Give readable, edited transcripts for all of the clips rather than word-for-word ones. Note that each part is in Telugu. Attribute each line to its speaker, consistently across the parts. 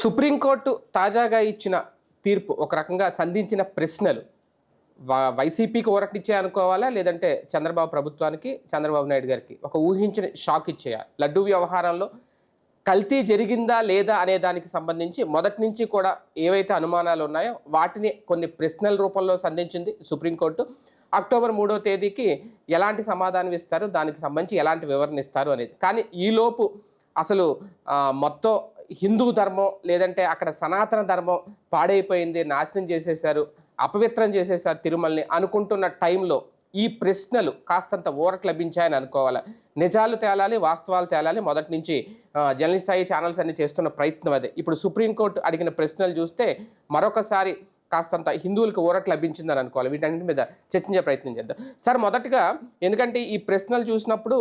Speaker 1: సుప్రీంకోర్టు తాజాగా ఇచ్చిన తీర్పు ఒక రకంగా సంధించిన ప్రశ్నలు వైసీపీకి ఊరటిచ్చే అనుకోవాలా, లేదంటే చంద్రబాబు ప్రభుత్వానికి, చంద్రబాబు నాయుడు గారికి ఒక ఊహించిన షాక్ ఇచ్చేయా? లడ్డూ వ్యవహారంలో కల్తీ జరిగిందా లేదా అనే దానికి సంబంధించి మొదటి నుంచి కూడా ఏవైతే అనుమానాలు ఉన్నాయో వాటిని కొన్ని ప్రశ్నల రూపంలో సంధించింది సుప్రీంకోర్టు. అక్టోబర్ 3వ తేదీకి ఎలాంటి సమాధానం ఇస్తారు, దానికి సంబంధించి ఎలాంటి వివరణ ఇస్తారు అనేది. కానీ ఈలోపు అసలు మొత్తం హిందూ ధర్మం లేదంటే అక్కడ సనాతన ధర్మం పాడైపోయింది, నాశనం చేసేశారు, అపవిత్రం చేసేశారు తిరుమలని అనుకుంటున్న టైంలో ఈ ప్రశ్నలు కాస్తంత ఊరట లభించాయని అనుకోవాలి. నిజాలు తేలాలి, వాస్తవాలు తేలాలి. మొదటి నుంచి జర్నలిస్ట్ స్థాయి ఛానల్స్ అన్ని చేస్తున్న ప్రయత్నం అదే. ఇప్పుడు సుప్రీంకోర్టు అడిగిన ప్రశ్నలు చూస్తే మరొకసారి కాస్తంత హిందువులకు ఊరట లభించిందని అనుకోవాలి. వీటన్నిటి మీద చర్చించే ప్రయత్నం చేద్దాం. సార్, మొదటగా ఎందుకంటే ఈ ప్రశ్నలు చూసినప్పుడు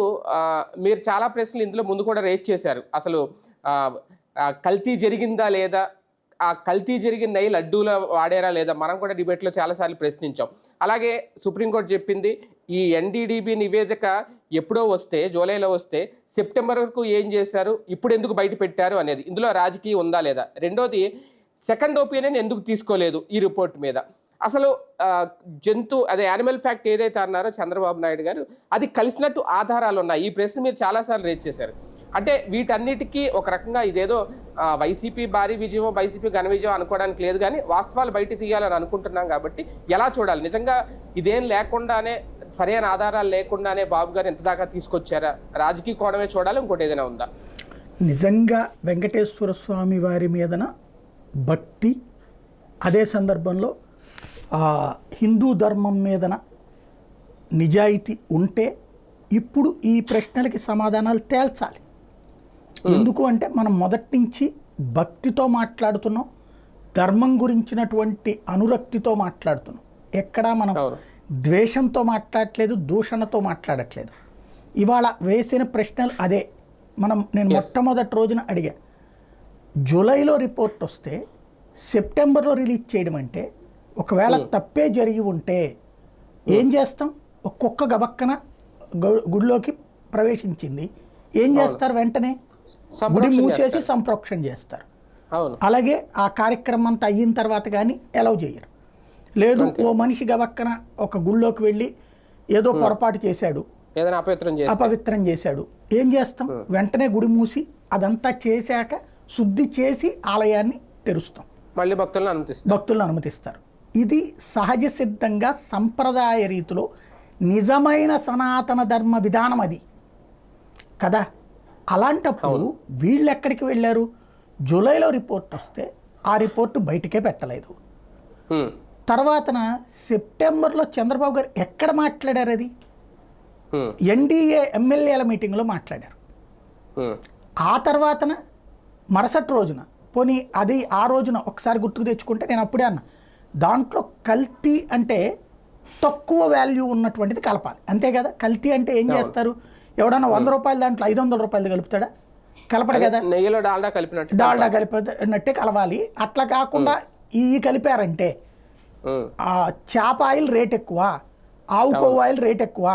Speaker 1: మీరు చాలా ప్రశ్నలు ఇందులో ముందు కూడా రేజ్ చేశారు. అసలు కల్తీ జరిగిందా లేదా, ఆ కల్తీ జరిగిన నెయ్యి లడ్డూలో వాడారా లేదా, మనం కూడా డిబేట్లో చాలాసార్లు ప్రశ్నించాం. అలాగే సుప్రీంకోర్టు చెప్పింది ఈ ఎన్డీడీబీ నివేదిక ఎప్పుడో వస్తే, జూలైలో వస్తే సెప్టెంబర్ వరకు ఏం చేశారు, ఇప్పుడు ఎందుకు బయట పెట్టారు అనేది, ఇందులో రాజకీయం ఉందా లేదా. రెండోది, సెకండ్ ఒపీనియన్ ఎందుకు తీసుకోలేదు ఈ రిపోర్ట్ మీద. అసలు అదే యానిమల్ ఫ్యాక్ట్ ఏదైతే అన్నారో చంద్రబాబు నాయుడు గారు, అది కలిసినట్టు ఆధారాలు ఉన్నాయి. ఈ ప్రశ్న మీరు చాలాసార్లు రేజ్ చేశారు. అంటే వీటన్నిటికీ ఒక రకంగా ఇదేదో వైసీపీ భారీ విజయం, వైసీపీ ఘన విజయం అనుకోవడానికి లేదు, కానీ వాస్తవాలు బయట తీయాలని అనుకుంటున్నాం. కాబట్టి ఎలా చూడాలి? నిజంగా ఇదేం లేకుండానే, సరైన ఆధారాలు లేకుండానే బాబు గారు ఎంత దాకా తీసుకొచ్చారా? రాజకీయ కోణమే చూడాలి, ఇంకోటి ఏదైనా ఉందా?
Speaker 2: నిజంగా వెంకటేశ్వర స్వామి వారి మీదన భక్తి, అదే సందర్భంలో హిందూ ధర్మం మీదన నిజాయితీ ఉంటే ఇప్పుడు ఈ ప్రశ్నలకి సమాధానాలు తేల్చాలి. ఎందుకు అంటే మనం మొదటి నుంచి భక్తితో మాట్లాడుతున్నాం, ధర్మం గురించినటువంటి అనురక్తితో మాట్లాడుతున్నాం. ఎక్కడా మనం ద్వేషంతో మాట్లాడట్లేదు, దూషణతో మాట్లాడట్లేదు. ఇవాళ వేసిన ప్రశ్నలు అదే. నేను మొట్టమొదటి రోజున అడిగా, జూలైలో రిపోర్ట్ వస్తే సెప్టెంబర్లో రిలీజ్ చేయడం అంటే, ఒకవేళ తప్పే జరిగి ఉంటే ఏం చేస్తాం? ఒక్కొక్క గబక్కన గుడిలోకి ప్రవేశించింది, ఏం చేస్తారు? వెంటనే గుడి మూసేసి సంప్రోక్షణ చేస్తారు. అలాగే ఆ కార్యక్రమం అంతా అయిన తర్వాత కానీ అలౌ చేయరు. లేదు, ఓ మనిషి గబక్కన ఒక గుడిలోకి వెళ్ళి ఏదో పొరపాటు చేశాడు, అపవిత్రం చేశాడు, ఏం చేస్తాం? వెంటనే గుడి మూసి అదంతా చేశాక శుద్ధి చేసి ఆలయాన్ని తెరుస్తాం,
Speaker 1: మళ్ళీ
Speaker 2: భక్తులను అనుమతిస్తారు. ఇది సహజ సిద్ధంగా సంప్రదాయ రీతిలో నిజమైన సనాతన ధర్మ విధానం అది కదా. అలాంటప్పుడు వీళ్ళు ఎక్కడికి వెళ్ళారు? జూలైలో రిపోర్ట్ వస్తే ఆ రిపోర్టు బయటకే పెట్టలేదు. తర్వాతన సెప్టెంబర్లో చంద్రబాబు గారు ఎక్కడ మాట్లాడారు? అది ఎన్డీఏ ఎమ్మెల్యేల మీటింగ్లో మాట్లాడారు. ఆ తర్వాతన మరుసటి రోజున, పోనీ అది ఆ రోజున ఒకసారి గుర్తుకు తెచ్చుకుంటే, నేను అప్పుడే అన్నా, దాంట్లో కల్తీ అంటే తక్కువ వాల్యూ ఉన్నటువంటిది కలపాలి, అంతే కదా. కల్తీ అంటే ఏం చేస్తారు? ఎవడన్నా 100 రూపాయలు దాంట్లో 500 రూపాయలు కలుపుతాడా? కలపడు కదా.
Speaker 1: నెయ్యిలో డాల్డా
Speaker 2: కలిపినట్టే కలవాలి. అట్లా కాకుండా ఈ కలిపారంటే చేప ఆయిల్ రేట్ ఎక్కువ, ఆవు కొవ్వు ఆయిల్ రేట్ ఎక్కువ,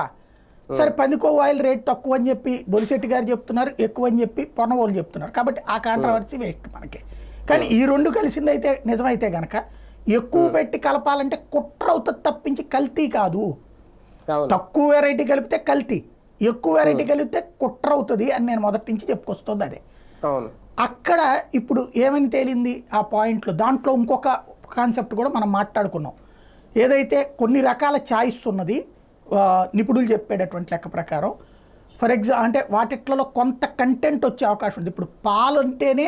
Speaker 2: సరే పంది కొవ్వు ఆయిల్ రేట్ తక్కువ అని చెప్పి బొలిశెట్టి గారు చెప్తున్నారు, ఎక్కువ అని చెప్పి పొన్నవోళ్ళు చెప్తున్నారు. కాబట్టి ఆ కాంట్రవర్సీ వేస్ట్ మనకి. కానీ ఈ రెండు కలిసిందైతే నిజమైతే కనుక ఎక్కువ పెట్టి కలపాలంటే కుట్ర అవుతుంది తప్పించి కల్తీ కాదు. తక్కువ వెరైటీ కలిపితే కల్తీ, ఎక్కువ వెరైటీ కలిపితే కుట్ర అవుతుంది అని నేను మొదటి నుంచి చెప్పుకొస్తుంది అదే. అక్కడ ఇప్పుడు ఏమని తేలింది ఆ పాయింట్లో? దాంట్లో ఇంకొక కాన్సెప్ట్ కూడా మనం మాట్లాడుకున్నాం. ఏదైతే కొన్ని రకాల ఛాయిస్ ఉన్నది నిపుణులు చెప్పేటటువంటి లెక్క ప్రకారం, ఫర్ అంటే వాటిట్లలో కొంత కంటెంట్ వచ్చే అవకాశం ఉంది. ఇప్పుడు పాలు అంటేనే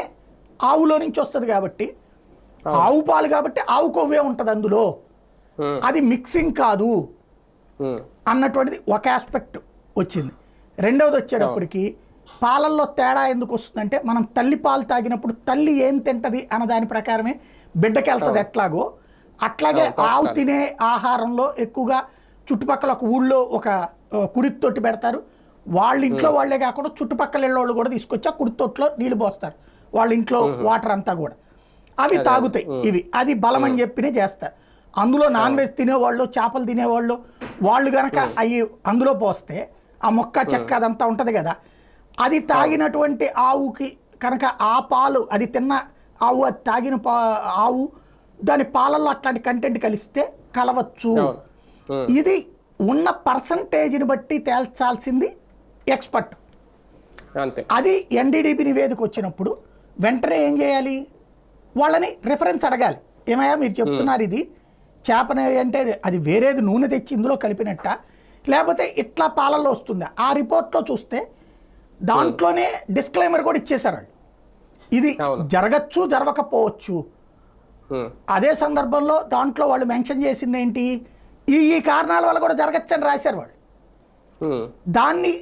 Speaker 2: ఆవులో నుంచి వస్తుంది కాబట్టి, ఆవు పాలు కాబట్టి ఆవు కొవ్వే ఉంటుంది అందులో, అది మిక్సింగ్ కాదు అన్నటువంటిది ఒక ఆస్పెక్ట్ వచ్చింది. రెండవది వచ్చేటప్పటికి పాలల్లో తేడా ఎందుకు వస్తుందంటే, మనం తల్లి పాలు తాగినప్పుడు తల్లి ఏం తింటది అన్న దాని ప్రకారమే బిడ్డకి వెళ్తుంది. ఎట్లాగో అట్లాగే ఆవు తినే ఆహారంలో ఎక్కువగా చుట్టుపక్కల ఒక ఊళ్ళో ఒక కుడితొట్టి పెడతారు. వాళ్ళ ఇంట్లో వాళ్లే కాకుండా చుట్టుపక్కల ఇళ్ళోళ్ళు కూడా తీసుకొచ్చి ఆ కుడితొట్లో నీళ్లు పోస్తారు, వాళ్ళ ఇంట్లో వాటర్ అంతా కూడా అవి తాగుతాయి. ఇవి అది బలం అని చెప్పినే చేస్తారు. అందులో నాన్ వెజ్ తినేవాళ్ళు, చేపలు తినేవాళ్ళు వాళ్ళు కనుక అవి అందులో పోస్తే ఆ మొక్క చెక్క అదంతా ఉంటుంది కదా, అది తాగినటువంటి ఆవుకి కనుక ఆ పాలు అది తిన్న ఆవు అది తాగిన ఆవు దాని పాలల్లో అట్లాంటి కంటెంట్ కలిస్తే కలవచ్చు. ఇది ఉన్న పర్సంటేజ్ని బట్టి తేల్చాల్సింది ఎక్స్పర్ట్.
Speaker 1: అంతే.
Speaker 2: అది ఎన్డీడీబీ నివేదిక వచ్చినప్పుడు వెంటనే ఏం చేయాలి, వాళ్ళని రిఫరెన్స్ అడగాలి. ఏమయ్యా మీరు చెప్తున్నారు ఇది చేపన అంటే అది వేరేది నూనె తెచ్చి ఇందులో కలిపినట్ట, లేకపోతే ఇట్లా పాలల్లో వస్తుందా? ఆ రిపోర్ట్లో చూస్తే దాంట్లోనే డిస్క్లైమర్ కూడా ఇచ్చేశారు వాళ్ళు, ఇది జరగచ్చు జరగకపోవచ్చు. అదే సందర్భంలో దాంట్లో వాళ్ళు మెన్షన్ చేసింది ఏంటి, ఈ కారణాల వల్ల కూడా జరగచ్చు అని రాశారు వాళ్ళు. దాన్ని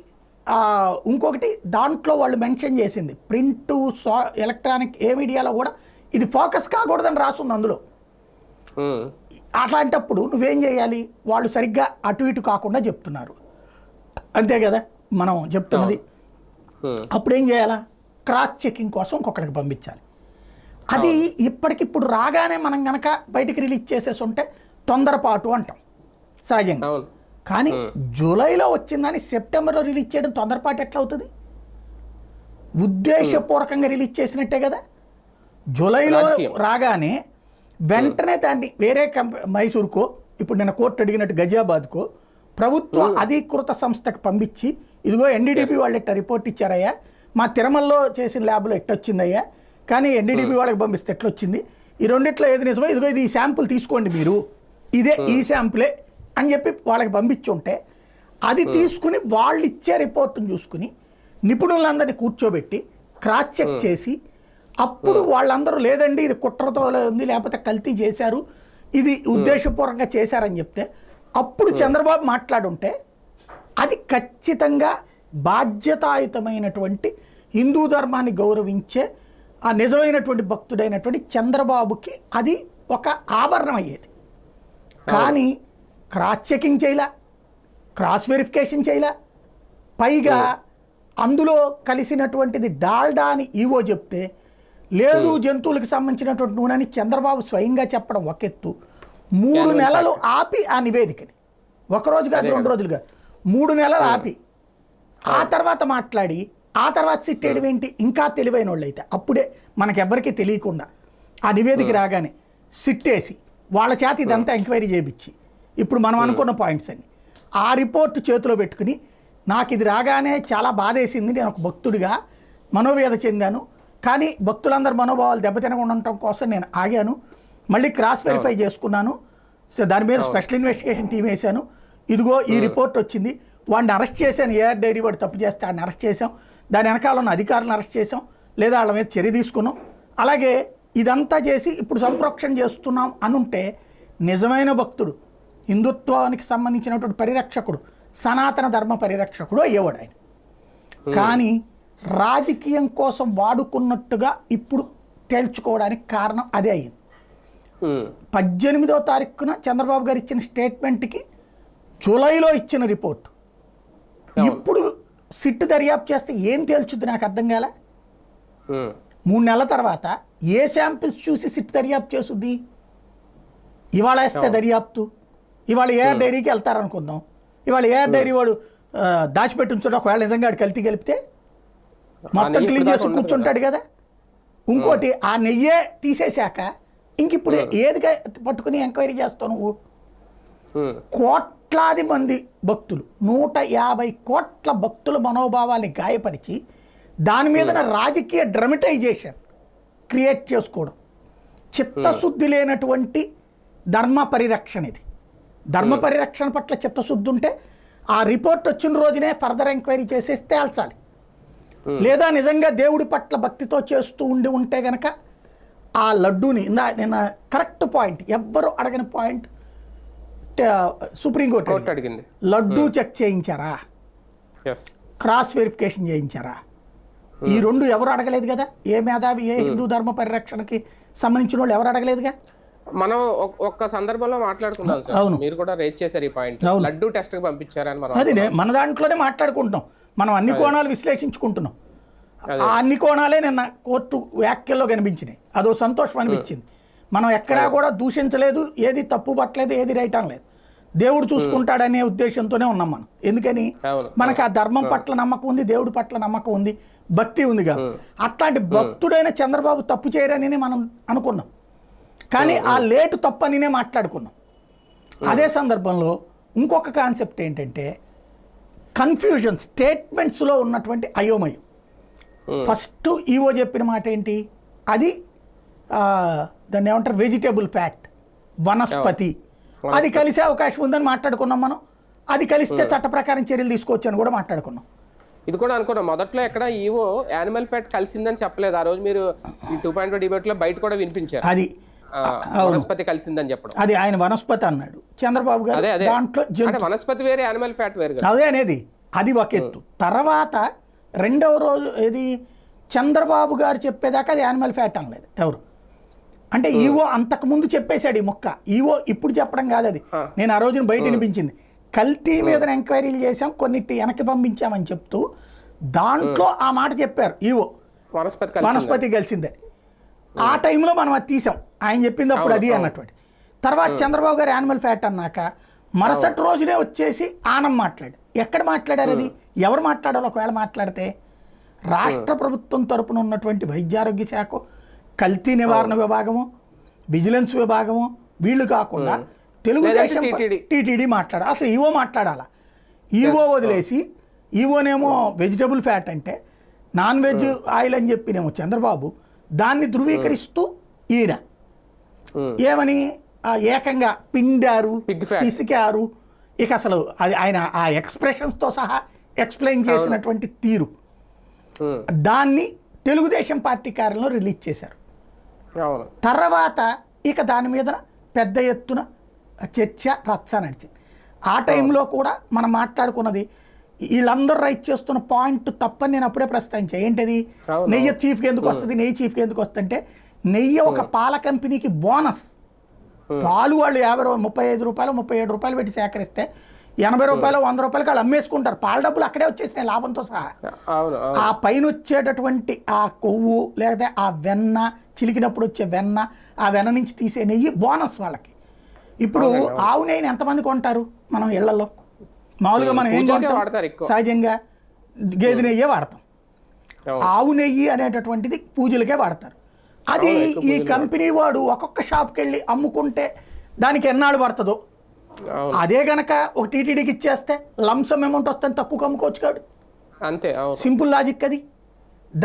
Speaker 2: ఇంకొకటి దాంట్లో వాళ్ళు మెన్షన్ చేసింది ప్రింట్ ఎలక్ట్రానిక్ ఏ మీడియాలో కూడా ఇది ఫోకస్ కాకూడదని రాస్తుంది అందులో. అట్లాంటప్పుడు నువ్వేం చేయాలి, వాళ్ళు సరిగ్గా అటు ఇటు కాకుండా చెప్తున్నారు అంతే కదా మనం చెప్తున్నది. అప్పుడు ఏం చేయాలా, క్రాస్ చెకింగ్ కోసం ఇంకొకరికి పంపించాలి. అది ఇప్పటికిప్పుడు రాగానే మనం కనుక బయటికి రిలీజ్ చేసేసి ఉంటే తొందరపాటు అంటాం సహజంగా. కానీ జూలైలో వచ్చిందని సెప్టెంబర్లో రిలీజ్ చేయడం తొందరపాటు ఎట్లా అవుతుంది? ఉద్దేశపూర్వకంగా రిలీజ్ చేసినట్టే కదా. జూలైలో రాగానే వెంటనే దాన్ని వేరే మైసూర్కో, ఇప్పుడు నేను కోర్టు అడిగినట్టు గజియాబాద్కో ప్రభుత్వ అధీకృత సంస్థకు పంపించి ఇదిగో ఎన్డీడీబీ వాళ్ళు ఎట్ట రిపోర్ట్ ఇచ్చారయ్యా, మా తిరుమలలో చేసిన ల్యాబ్లో ఎట్టొచ్చిందయ్యా, కానీ ఎన్డీడీబీ వాళ్ళకి పంపిస్తే ఎట్లొచ్చింది, ఈ రెండిట్లో ఏది నిజమో ఇదిగో ఇది ఈ శాంపుల్ తీసుకోండి మీరు, ఇదే ఈ శాంపులే అని చెప్పి వాళ్ళకి పంపించుంటే అది తీసుకుని వాళ్ళు ఇచ్చే రిపోర్టును చూసుకుని నిపుణులందరినీ కూర్చోబెట్టి క్రాస్ చెక్ చేసి అప్పుడు వాళ్ళందరూ లేదండి ఇది కుట్రతో ఉంది లేకపోతే కల్తీ చేశారు ఇది ఉద్దేశపూర్వకంగా చేశారని చెప్తే అప్పుడు చంద్రబాబు మాట్లాడుంటే అది ఖచ్చితంగా బాధ్యతాయుతమైనటువంటి హిందూ ధర్మాన్ని గౌరవించే ఆ నిజమైనటువంటి భక్తుడైనటువంటి చంద్రబాబుకి అది ఒక ఆభరణం అయ్యేది. కానీ క్రాస్ చెకింగ్ చేయలే, క్రాస్ వెరిఫికేషన్ చేయలే, పైగా అందులో కలిసినటువంటిది డాల్డా అని ఈవో చెప్తే లేదు జంతువులకు సంబంధించినటువంటి నూనెని చంద్రబాబు స్వయంగా చెప్పడం ఒక ఎత్తు. 3 నెలలు ఆపి ఆ నివేదికని, ఒకరోజు కాదు 2 రోజులు కాదు 3 నెలలు ఆపి ఆ తర్వాత మాట్లాడి ఆ తర్వాత సిట్టేయడం ఏంటి? ఇంకా తెలివైన వాళ్ళు అయితే అప్పుడే మనకెవ్వరికీ తెలియకుండా ఆ నివేదిక రాగానే సిట్టేసి వాళ్ళ చేత ఇదంతా ఎంక్వైరీ చేయించి ఇప్పుడు మనం అనుకున్న పాయింట్స్ అన్ని ఆ రిపోర్ట్ చేతిలో పెట్టుకుని నాకు ఇది రాగానే చాలా బాధేసింది, నేను ఒక భక్తుడిగా మనోవేద చెందాను, కానీ భక్తులందరూ మనోభావాలు దెబ్బతినకుండా ఉండటం కోసం నేను ఆగాను, మళ్ళీ క్రాస్ వెరిఫై చేసుకున్నాను, సో దాని మీద స్పెషల్ ఇన్వెస్టిగేషన్ టీం వేశాను, ఇదిగో ఈ రిపోర్ట్ వచ్చింది, వాడిని అరెస్ట్ చేశాను, ఏఆర్ డైరీ వాడు తప్పు చేస్తే వాడిని అరెస్ట్ చేసాం, దాని వెనకాల ఉన్న అధికారులను అరెస్ట్ చేసాం లేదా వాళ్ళ మీద చర్య తీసుకున్నాం, అలాగే ఇదంతా చేసి ఇప్పుడు సంప్రోక్షణ చేస్తున్నాం అనుంటే నిజమైన భక్తుడు హిందుత్వానికి సంబంధించినటువంటి పరిరక్షకుడు సనాతన ధర్మ పరిరక్షకుడు అయ్యేవాడు ఆయన. కానీ రాజకీయం కోసం వాడుకున్నట్టుగా ఇప్పుడు తేల్చుకోవడానికి కారణం అదే అయ్యింది. 18వ తారీఖున చంద్రబాబు గారు ఇచ్చిన స్టేట్మెంట్కి జూలైలో ఇచ్చిన రిపోర్ట్ ఇప్పుడు సిట్ దర్యాప్తు చేస్తే ఏం తేల్చుద్ది నాకు అర్థం కాలే. 3 నెలల తర్వాత ఏ శాంపిల్స్ చూసి సిట్ దర్యాప్తు చేస్తుంది? ఇవాళ వేస్తే దర్యాప్తు, ఇవాళ ఏఆర్ డైరీకి వెళ్తారనుకుందాం, ఇవాళ ఏఆర్ డైరీ వాడు దాచిపెట్టి ఉంచుంటే ఒకవేళ నిజంగా వాడు కల్తీ కలిపితే మొత్తం క్లీన్ చేసి కూర్చుంటాడు కదా. ఇంకోటి ఆ నెయ్యే తీసేశాక ఇంక ఇప్పుడు ఏది పట్టుకుని ఎంక్వైరీ చేస్తావు నువ్వు? కోట్లాది మంది భక్తులు 150 కోట్ల భక్తుల మనోభావాన్ని గాయపరిచి దాని మీద రాజకీయ డ్రమటైజేషన్ క్రియేట్ చేసుకోవడం చిత్తశుద్ధి లేనటువంటి ధర్మ పరిరక్షణ. ఇది ధర్మ పరిరక్షణ పట్ల చిత్తశుద్ధి ఉంటే ఆ రిపోర్ట్ వచ్చిన రోజునే ఫర్దర్ ఎంక్వైరీ చేసేసి తేల్చాలి, లేదా నిజంగా దేవుడి పట్ల భక్తితో చేస్తూ ఉంటే కనుక ఆ లడ్డూని నేను కరెక్ట్ పాయింట్ ఎవ్వరు అడగని పాయింట్ సుప్రీంకోర్టు
Speaker 1: అడిగింది,
Speaker 2: లడ్డూ చెక్ చేయించారా, క్రాస్ వెరిఫికేషన్ చేయించారా? ఈ 2 ఎవరు అడగలేదు కదా. ఏ మేధావి ఏ హిందూ ధర్మ పరిరక్షణకి సంబంధించిన వాళ్ళు ఎవరు అడగలేదుగా.
Speaker 1: మనం ఒక్క సందర్భంలో మాట్లాడుకున్నాం సార్, మీరు కూడా రేజ్ చేశారు ఈ పాయింట్, లడ్డూ టెస్ట్ కి పంపించారని. మనం
Speaker 2: అది మన దాంట్లోనే మాట్లాడుకుంటున్నాం, మనం అన్ని కోణాలు విశ్లేషించుకుంటున్నాం. ఆ అన్ని కోణాలే నిన్న కోర్టు వ్యాఖ్యల్లో కనిపించినాయి, అదో సంతోషం అనిపించింది. మనం ఎక్కడా కూడా దూషించలేదు, ఏది తప్పు పట్టలేదు, ఏది రైట్ అనలేదు. దేవుడు చూసుకుంటాడనే ఉద్దేశంతోనే ఉన్నాం మనం. ఎందుకని మనకు ఆ ధర్మం పట్ల నమ్మకం ఉంది, దేవుడి పట్ల నమ్మకం ఉంది, భక్తి ఉంది కదా. అట్లాంటి భక్తుడైన చంద్రబాబు తప్పు చేయరని మనం అనుకున్నాం, కానీ ఆ లేటు తప్పనినే మాట్లాడుకున్నాం. అదే సందర్భంలో ఇంకొక కాన్సెప్ట్ ఏంటంటే కన్ఫ్యూజన్, స్టేట్మెంట్స్లో ఉన్నటువంటి అయోమయం. ఫస్ట్ ఈవో చెప్పిన మాట ఏంటి, అది దాన్ని ఏమంటారు, వెజిటేబుల్ ఫ్యాట్, వనస్పతి, అది కలిసే అవకాశం ఉందని మాట్లాడుకున్నాం మనం. అది కలిస్తే చట్ట ప్రకారం చర్యలు తీసుకోవచ్చు అని కూడా మాట్లాడుకున్నాం.
Speaker 1: ఇది కూడా అనుకున్నాం. మొదట్లో ఎక్కడ ఈవో యానిమల్ ఫ్యాట్ కలిసిందని చెప్పలేదు. ఆ రోజు మీరు ఈ 2.2 డిబేట్లో బయట కూడా వినిపించారు,
Speaker 2: అది
Speaker 1: వనస్పతి కలిసిందని చెప్పడం.
Speaker 2: అది ఆయన వనస్పతి అన్నాడు చంద్రబాబు గారు. దాంట్లో
Speaker 1: వనస్పతి వేరే, యానిమల్ ఫ్యాట్ వేరే,
Speaker 2: అదే అనేది అది ఒక ఎత్తు. తర్వాత రెండవ రోజు ఇది చంద్రబాబు గారు చెప్పేదాకా అది యానిమల్ ఫ్యాట్ అనలేదు ఎవరు. అంటే ఈవో అంతకుముందు చెప్పేశాడు ఈ మొక్క, ఈవో ఇప్పుడు చెప్పడం కాదు అది. నేను ఆ రోజున బయట వినిపించింది, కల్తీ మీద ఎంక్వైరీలు చేసాం, కొన్నిటి వెనక్కి పంపించామని చెప్తూ దాంట్లో ఆ మాట చెప్పారు ఈవో, వనస్పతి కలిసిందే. ఆ టైంలో మనం అది తీసాం, ఆయన చెప్పింది అప్పుడు అది అన్నటువంటి. తర్వాత చంద్రబాబు గారు యానిమల్ ఫ్యాట్ అన్నాక మరుసటి రోజునే వచ్చేసి ఆనం మాట్లాడు. ఎక్కడ మాట్లాడారు అది, ఎవరు మాట్లాడారు? ఒకవేళ మాట్లాడితే రాష్ట్ర ప్రభుత్వం తరపున ఉన్నటువంటి వైద్యారోగ్య శాఖ, కల్తీ నివారణ విభాగము, విజిలెన్స్ విభాగము, వీళ్ళు కాకుండా తెలుగుదేశం టీటీడీ మాట్లాడాలి. అసలు ఈవో మాట్లాడాలా? ఈవో వదిలేసి ఈవోనేమో వెజిటబుల్ ఫ్యాట్ అంటే నాన్ వెజ్ ఆయిల్ అని చెప్పినేమో చంద్రబాబు, దాన్ని ధృవీకరిస్తూ ఈయన ఏమని ఏకంగా పిండారు, పిసికారు. ఇక అసలు అది ఆయన ఆ ఎక్స్ప్రెషన్స్తో సహా ఎక్స్ప్లెయిన్ చేసినటువంటి తీరు, దాన్ని తెలుగుదేశం పార్టీ కార్యాలయంలో రిలీజ్ చేశారు. తర్వాత ఇక దాని మీద పెద్ద ఎత్తున చర్చ రచ్చ నడిచింది. ఆ టైంలో కూడా మనం మాట్లాడుకున్నది, వీళ్ళందరూ రైట్ చేస్తున్న పాయింట్ తప్పని నేను అప్పుడే ప్రస్తావించాను. ఏంటది, నెయ్యి చీఫ్కి ఎందుకు వస్తుంది, నెయ్యి చీఫ్కి ఎందుకు వస్తుంది అంటే, నెయ్యి ఒక పాల కంపెనీకి బోనస్. పాలు వాళ్ళు 35 రూపాయలు 37 రూపాయలు పెట్టి సేకరిస్తే 80 రూపాయలు 100 రూపాయలకి వాళ్ళు అమ్మేసుకుంటారు. పాల డబ్బులు అక్కడే వచ్చేసినాయి లాభంతో సహా. ఆ పైన వచ్చేటటువంటి ఆ కొవ్వు లేకపోతే ఆ వెన్న, చిలికినప్పుడు వచ్చే వెన్న, ఆ వెన్న నుంచి తీసే నెయ్యి బోనస్ వాళ్ళకి. ఇప్పుడు ఆవు నెయ్యిని ఎంతమంది కొంటారు మనం ఇళ్లలో? మామూలుగా మనం ఏం కొంటాం, సహజంగా గేదె నెయ్యే వాడతాం. ఆవు నెయ్యి అనేటటువంటిది పూజలకే వాడతారు. అది ఈ కంపెనీ వాడు ఒక్కొక్క షాప్కి వెళ్ళి అమ్ముకుంటే దానికి ఎన్నాళ్ళు పడుతుందో, అదే గనక ఒక టీటీడీకి ఇచ్చేస్తే లంసమ్ అమౌంట్ వస్తుంది, తక్కువ అమ్ముకోవచ్చు కాడు.
Speaker 1: అంతే,
Speaker 2: సింపుల్ లాజిక్ అది.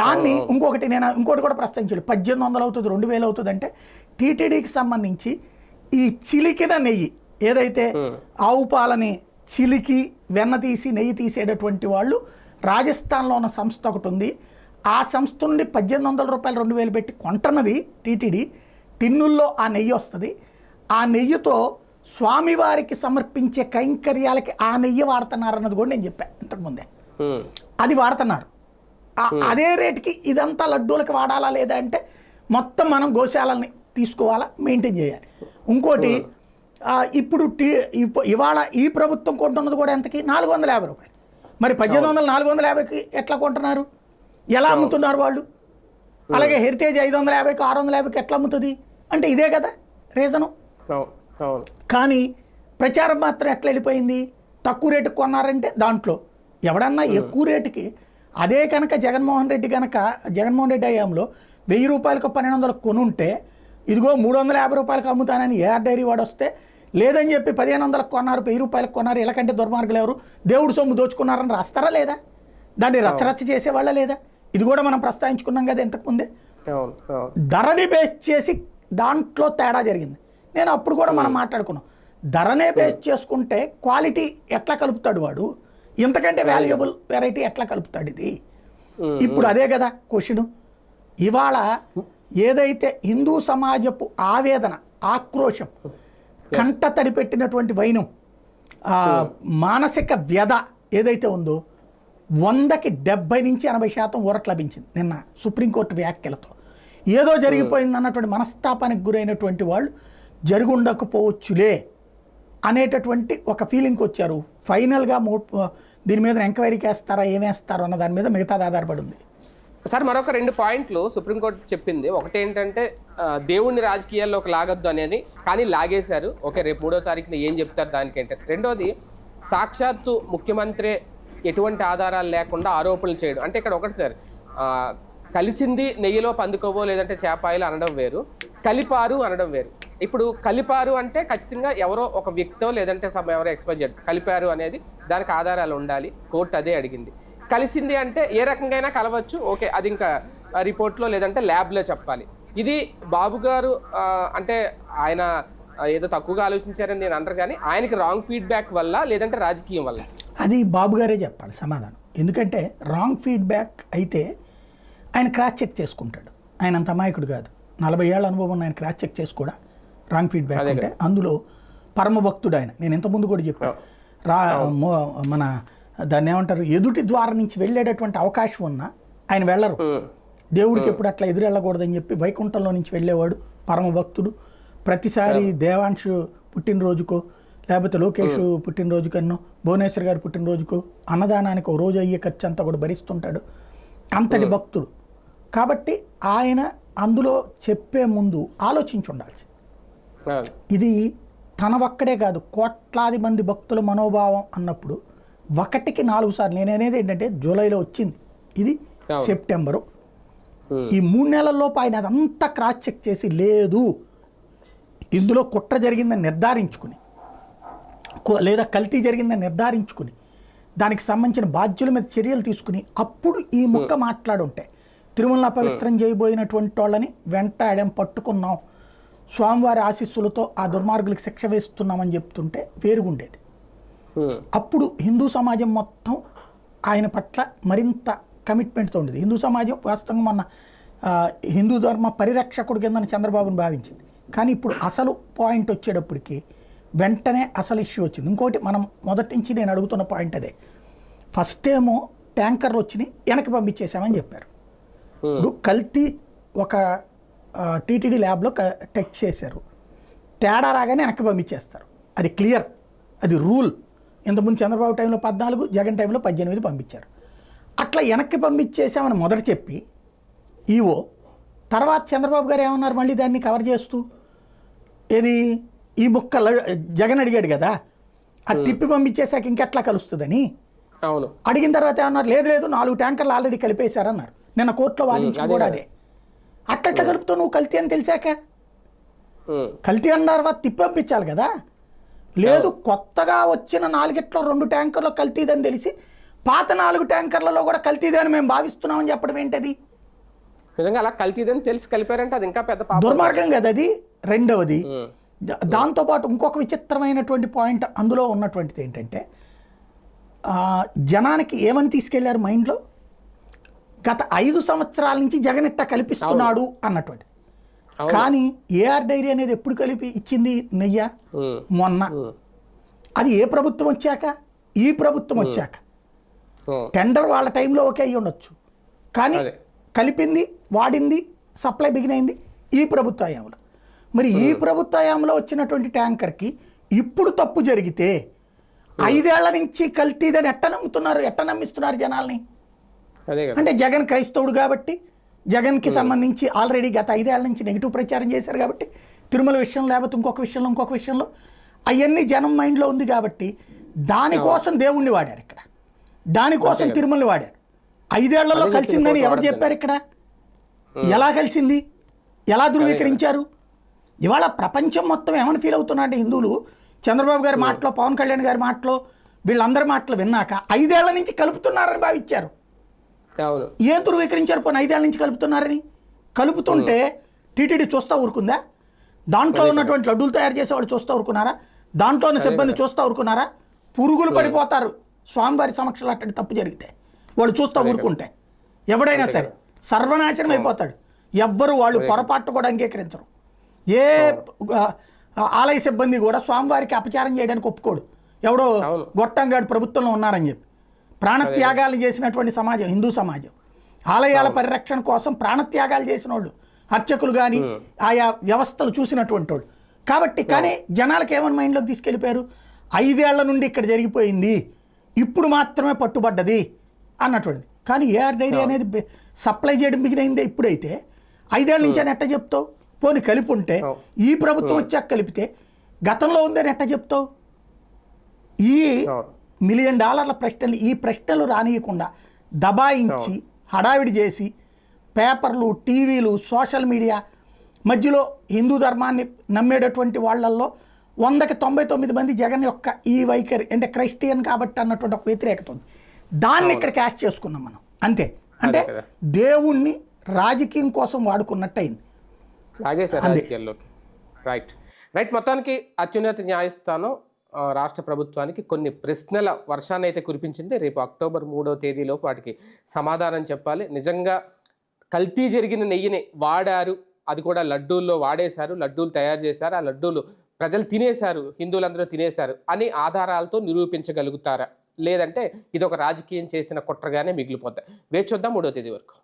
Speaker 2: దాన్ని ఇంకొకటి నేను ఇంకోటి కూడా ప్రస్తావించాడు, 1800 అవుతుంది 2000 అవుతుంది అంటే, టీటీడీకి సంబంధించి ఈ చిలికిన నెయ్యి ఏదైతే ఆవు పాలని చిలికి వెన్న తీసి నెయ్యి తీసేటటువంటి వాళ్ళు రాజస్థాన్లో ఉన్న సంస్థ ఒకటి ఉంది. ఆ సంస్థ నుండి 1800 రూపాయలు 2000 పెట్టి కొంటున్నది టీటీడీ. టిన్నుల్లో ఆ నెయ్యి వస్తుంది. ఆ నెయ్యితో స్వామివారికి సమర్పించే కైంకర్యాలకి ఆ నెయ్యి వాడుతున్నారు అన్నది కూడా నేను చెప్పాను ఇంతకుముందే. అది వాడుతున్నారు. అదే రేటుకి ఇదంతా లడ్డూలకి వాడాలా లేదా అంటే, మొత్తం మనం గోశాలని తీసుకోవాలా, మెయింటైన్ చేయాలి. ఇంకోటి ఇప్పుడు ఇవాళ ఈ ప్రభుత్వం కొంటున్నది కూడా ఎంతకి, 450 రూపాయలు. మరి 1800 450కి ఎట్లా కొంటున్నారు, ఎలా అమ్ముతున్నారు వాళ్ళు? అలాగే హెరిటేజ్ 550కి 650కి ఎట్లా అమ్ముతుంది అంటే ఇదే కదా రీజను. కానీ ప్రచారం మాత్రం ఎట్లా వెళ్ళిపోయింది, తక్కువ రేటుకి కొన్నారంటే దాంట్లో ఎవడన్నా ఎక్కువ రేటుకి. అదే కనుక జగన్మోహన్ రెడ్డి హయాంలో 1000 రూపాయలకు 1200 కొనుంటే, ఇదిగో 350 రూపాయలకు అమ్ముతానని ఏఆర్ డైరీ వాడు వస్తే, లేదని చెప్పి 1500 కొన్నారు, 1000 రూపాయలకు కొన్నారు, ఇలాకంటే దుర్మార్గులు ఎవరు, దేవుడు సొమ్ము దోచుకున్నారని రాస్తారా లేదా? దాన్ని రచ్చరచ్చ చేసేవాళ్ళ లేదా? ఇది కూడా మనం ప్రస్తావించుకున్నాం కదా ఇంతకుముందే. ధరని బేస్ చేసి దాంట్లో తేడా జరిగింది. నేను అప్పుడు కూడా మనం మాట్లాడుకున్నాం, ధరనే బేస్ చేసుకుంటే క్వాలిటీ ఎట్లా కలుపుతాడు వాడు, ఇంతకంటే వాల్యుబుల్ వెరైటీ ఎట్లా కలుపుతాడు ఇది. ఇప్పుడు అదే కదా క్వశ్చన్. ఇవాళ ఏదైతే హిందూ సమాజపు ఆవేదన, ఆక్రోశం, కంట తడిపెట్టినటువంటి వైనం, మానసిక వ్యధ ఏదైతే ఉందో, 100కి 70 నుంచి 80% ఊరట లభించింది నిన్న సుప్రీంకోర్టు వ్యాఖ్యలతో. ఏదో జరిగిపోయింది అన్నటువంటి మనస్తాపానికి గురైనటువంటి వాళ్ళు జరుగుండకపోవచ్చులే అనేటటువంటి ఒక ఫీలింగ్కి వచ్చారు. ఫైనల్గా దీని మీద ఎంక్వైరీకి వేస్తారా, ఏమేస్తారో అన్న దాని మీద మిగతాది ఆధారపడి ఉంది.
Speaker 1: సార్ మరొక 2 పాయింట్లు సుప్రీంకోర్టు చెప్పింది. ఒకటి ఏంటంటే దేవుడిని రాజకీయాల్లోకి లాగొద్దు అనేది, కానీ లాగేశారు. ఓకే, రేపు 3వ తారీఖున ఏం చెప్తారు దానికి ఏంటంటే. రెండోది, సాక్షాత్తు ముఖ్యమంత్రి ఎటువంటి ఆధారాలు లేకుండా ఆరోపణలు చేయడం. అంటే ఇక్కడ ఒకటి సార్, కలిసింది నెయ్యిలో పందుకోవో లేదంటే చేపాయలు అనడం వేరు, కలిపారు అనడం వేరు. ఇప్పుడు కలిపారు అంటే ఖచ్చితంగా ఎవరో ఒక వ్యక్తో లేదంటే ఎవరో ఎక్స్పైజెడ్ కలిపారు అనేది దానికి ఆధారాలు ఉండాలి. కోర్టు అదే అడిగింది. కలిసింది అంటే ఏ రకంగా కలవచ్చు, ఓకే, అది ఇంకా రిపోర్ట్లో లేదంటే ల్యాబ్లో చెప్పాలి. ఇది బాబు గారు అంటే ఆయన ఏదో తక్కువగా ఆలోచించారని నేను అంటారు, కానీ ఆయనకి రాంగ్ ఫీడ్బ్యాక్ వల్ల లేదంటే రాజకీయం వల్ల?
Speaker 2: అది బాబు గారే చెప్పాలి సమాధానం. ఎందుకంటే రాంగ్ ఫీడ్బ్యాక్ అయితే ఆయన క్రాస్ చెక్ చేసుకుంటాడు. ఆయన అంత అమాయకుడు కాదు. 40 ఏళ్ళ అనుభవం ఆయన క్రాస్ చెక్ చేసి కూడా రాంగ్ ఫీడ్బ్యాక్ అంటే అందులో పరమభక్తుడు ఆయన. నేను ఇంతకుముందు కూడా చెప్పాను, మన దాన్ని ఏమంటారు, ఎదుటి ద్వారం నుంచి వెళ్ళేటటువంటి అవకాశం ఉన్నా ఆయన వెళ్ళరు. దేవుడికి ఎప్పుడు అట్లా ఎదురు వెళ్ళకూడదని చెప్పి వైకుంఠంలో నుంచి వెళ్ళేవాడు, పరమభక్తుడు. ప్రతిసారి దేవాంశు పుట్టినరోజుకో లేకపోతే లోకేష్ పుట్టినరోజుకన్నో భువనేశ్వర్ గారి పుట్టినరోజుకో అన్నదానానికి ఒక రోజు అయ్యే ఖర్చు అంతా కూడా భరిస్తుంటాడు. అంతటి భక్తుడు కాబట్టి ఆయన అందులో చెప్పే ముందు ఆలోచించి ఉండాల్సి. ఇది తన ఒక్కడే కాదు, కోట్లాది మంది భక్తుల మనోభావం అన్నప్పుడు 1కి 4 సార్లు. నేను అనేది ఏంటంటే జూలైలో వచ్చింది, ఇది సెప్టెంబరు, ఈ 3 నెలల్లోపు ఆయన అదంతా క్రాస్ చెక్ చేసి లేదు ఇందులో కుట్ర జరిగిందని నిర్ధారించుకుని లేదా కల్తీ జరిగిందని నిర్ధారించుకుని దానికి సంబంధించిన బాధ్యుల మీద చర్యలు తీసుకుని అప్పుడు ఈ ముక్క మాట్లాడుంటే తిరుమల పవిత్రం చేయబోయినటువంటి వాళ్ళని వెంటాడాం, పట్టుకున్నాం, స్వామివారి ఆశీస్సులతో ఆ దుర్మార్గులకు శిక్ష వేస్తున్నామని చెప్తుంటే వేరుగుండేది. అప్పుడు హిందూ సమాజం మొత్తం ఆయన పట్ల మరింత కమిట్మెంట్తో ఉండేది. హిందూ సమాజం వాస్తవంగా మన హిందూ ధర్మ పరిరక్షకుడు కింద చంద్రబాబుని భావించింది. కానీ ఇప్పుడు అసలు పాయింట్ వచ్చేటప్పటికి వెంటనే అసలు ఇష్యూ వచ్చింది. ఇంకోటి మనం మొదటి నుంచి నేను అడుగుతున్న పాయింట్ అదే. ఫస్ట్ ఏమో ట్యాంకర్లు వచ్చినాయి వెనక్కి పంపించేసామని చెప్పారు. ఇప్పుడు కల్తీ ఒక టీటీడీ ల్యాబ్లో టెస్ట్ చేశారు, తేడా రాగానే వెనక్కి పంపించేస్తారు. అది క్లియర్, అది రూల్. ఇంతకుముందు చంద్రబాబు టైంలో 14, జగన్ టైంలో 18 పంపించారు. అట్లా వెనక్కి పంపించేసామని మొదట చెప్పి ఈవో, తర్వాత చంద్రబాబు గారు ఏమన్నారు మళ్ళీ దాన్ని కవర్ చేస్తూ, ఏది ఈ ముక్క జగన్ అడిగాడు కదా, అది తిప్పి పంపించేశాక ఇంకెట్లా కలుస్తుందని
Speaker 1: అవును
Speaker 2: అడిగిన తర్వాత ఏమన్నారు, లేదు లేదు 4 ట్యాంకర్లు ఆల్రెడీ కలిపేశారన్నారు. నిన్న కోర్టులో వాదించింది కూడా అదే. అట్లా కలుపుతూ నువ్వు కల్తీ అని తెలిసాక కల్తీ అన్న తర్వాత తిప్పి పంపించాలి కదా. లేదు కొత్తగా వచ్చిన 4గిట్లో 2 ట్యాంకర్లో కల్తీదని తెలిసి పాత 4 ట్యాంకర్లలో కూడా కల్తీదని మేము భావిస్తున్నామని చెప్పడం ఏంటది?
Speaker 1: నిజంగా అలా కల్తీదని తెలిసి కలిపారంటే అది ఇంకా పెద్ద
Speaker 2: దుర్మార్గం కదా అది. రెండవది, దాంతోపాటు ఇంకొక విచిత్రమైనటువంటి పాయింట్ అందులో ఉన్నటువంటిది ఏంటంటే, జనానికి ఏమని తీసుకెళ్లారు మైండ్లో, గత 5 సంవత్సరాల నుంచి జగన్ ఇట్ట కల్పిస్తున్నాడు అన్నటువంటి. కానీ ఏఆర్ డైరీ అనేది ఎప్పుడు కలిపి ఇచ్చింది నెయ్య? మొన్న. అది ఏ ప్రభుత్వం వచ్చాక? ఈ ప్రభుత్వం వచ్చాక. టెండర్ వాళ్ళ టైంలో ఓకే అయ్యి ఉండొచ్చు, కానీ కలిపింది, వాడింది, సప్లై బిగినైంది ఈ ప్రభుత్వ హయాంలో. మరి ఈ ప్రభుత్వ హయాంలో వచ్చినటువంటి ట్యాంకర్కి ఇప్పుడు తప్పు జరిగితే 5 ఏళ్ల నుంచి కల్తీదని ఎట్ట నమ్మిస్తున్నారు జనాల్ని? అంటే జగన్ క్రైస్తవుడు కాబట్టి, జగన్కి సంబంధించి ఆల్రెడీ గత 5 ఏళ్ల నుంచి నెగిటివ్ ప్రచారం చేశారు కాబట్టి, తిరుమల విషయం లేకపోతే ఇంకొక విషయంలో అవన్నీ జనం మైండ్లో ఉంది కాబట్టి దానికోసం దేవుణ్ణి వాడారు ఇక్కడ, దానికోసం తిరుమలని వాడారు. 5 ఏళ్లలో కలిసిందని ఎవరు చెప్పారు ఇక్కడ? ఎలా కలిసింది? ఎలా ధృవీకరించారు? ఇవాళ ప్రపంచం మొత్తం ఏమని ఫీల్ అవుతున్నారంటే హిందువులు చంద్రబాబు గారి మాటలో, పవన్ కళ్యాణ్ గారి మాటలో, వీళ్ళందరి మాటలు విన్నాక 5 ఏళ్ల నుంచి కలుపుతున్నారని భావించారు. ఏం ధృవీకరించారు? పోనీ 5 ఏళ్ల నుంచి కలుపుతున్నారని. కలుపుతుంటే టీటీడీ చూస్తూ ఊరుకుందా? దాంట్లో ఉన్నటువంటి లడ్డూలు తయారు చేసేవాళ్ళు చూస్తూ ఊరుకున్నారా? దాంట్లో ఉన్న సిబ్బంది చూస్తూ ఊరుకున్నారా? పురుగులు పడిపోతారు స్వామివారి సమక్షంలో అట్టడి తప్పు జరిగితే, వాళ్ళు చూస్తూ ఊరుకుంటే. ఎవడైనా సరే సర్వనాశనం అయిపోతాడు. ఎవ్వరు వాళ్ళు పొరపాటు కూడా అంగీకరించరు. ఏ ఆలయ సిబ్బంది కూడా స్వామివారికి అపచారం చేయడానికి ఒప్పుకోడు. ఎవడో గొట్టంగాడు ప్రభుత్వంలో ఉన్నారని చెప్పి. ప్రాణత్యాగాలు చేసినటువంటి సమాజం హిందూ సమాజం. ఆలయాల పరిరక్షణ కోసం ప్రాణత్యాగాలు చేసిన వాళ్ళు, అర్చకులు కానీ ఆయా వ్యవస్థలు చూసినటువంటి వాళ్ళు కాబట్టి. కానీ జనాలకు ఏమని మైండ్లోకి తీసుకెళ్ళిపోయారు, 5 ఏళ్ల నుండి ఇక్కడ జరిగిపోయింది, ఇప్పుడు మాత్రమే పట్టుబడ్డది అన్నటువంటిది. కానీ ఏఆర్ డైరీ అనేది సప్లై చేయడం మిగిలిందే ఇప్పుడైతే 5 ఏళ్ల నుంచి అని ఎట్ట చెప్తావు? పోనీ కలిపి ఉంటే ఈ ప్రభుత్వం వచ్చాక కలిపితే గతంలో ఉందని ఎట్ట చెప్తావు? ఈ $1 మిలియన్ ప్రశ్నలు, ఈ ప్రశ్నలు రానియకుండా దబాయించి హడావిడి చేసి పేపర్లు, టీవీలు, సోషల్ మీడియా మధ్యలో హిందూ ధర్మాన్ని నమ్మేటటువంటి వాళ్ళల్లో 100కి 99 మంది జగన్ యొక్క ఈ వైఖరి అంటే క్రైస్టియన్ కాబట్టి అన్నటువంటి ఒక వ్యతిరేకత ఉంది. దాన్ని ఇక్కడ క్యాష్ చేసుకున్నాం మనం అంతే. అంటే దేవుణ్ణి రాజకీయం కోసం వాడుకున్నట్టు అయింది.
Speaker 1: రైట్. మొత్తానికి అత్యున్నత న్యాయస్థానం రాష్ట్ర ప్రభుత్వానికి కొన్ని ప్రశ్నల వర్షాన్ని అయితే కురిపించింది. రేపు అక్టోబర్ 3వ తేదీలోపు వాటికి సమాధానం చెప్పాలి. నిజంగా కల్తీ జరిగిన నెయ్యిని వాడారు, అది కూడా లడ్డూల్లో వాడేశారు, లడ్డూలు తయారు చేశారు, ఆ లడ్డూలు ప్రజలు తినేశారు, హిందువులందరూ తినేశారు అని ఆధారాలతో నిరూపించగలుగుతారా, లేదంటే ఇది ఒక రాజకీయం చేసిన కుట్రగానే మిగిలిపోతాయి. వేచి చూద్దాం 3వ తేదీ వరకు.